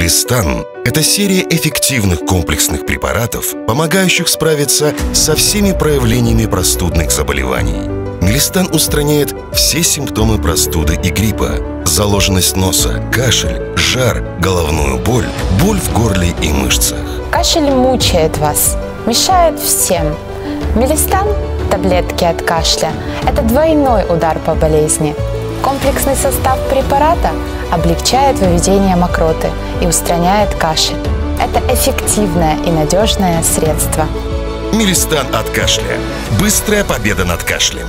Мелистан – это серия эффективных комплексных препаратов, помогающих справиться со всеми проявлениями простудных заболеваний. Мелистан устраняет все симптомы простуды и гриппа: заложенность носа, кашель, жар, головную боль, боль в горле и мышцах. Кашель мучает вас, мешает всем. Мелистан, таблетки от кашля – это двойной удар по болезни. Комплексный состав препарата облегчает выведение мокроты и устраняет кашель. Это эффективное и надежное средство. Мелистан от кашля. Быстрая победа над кашлем.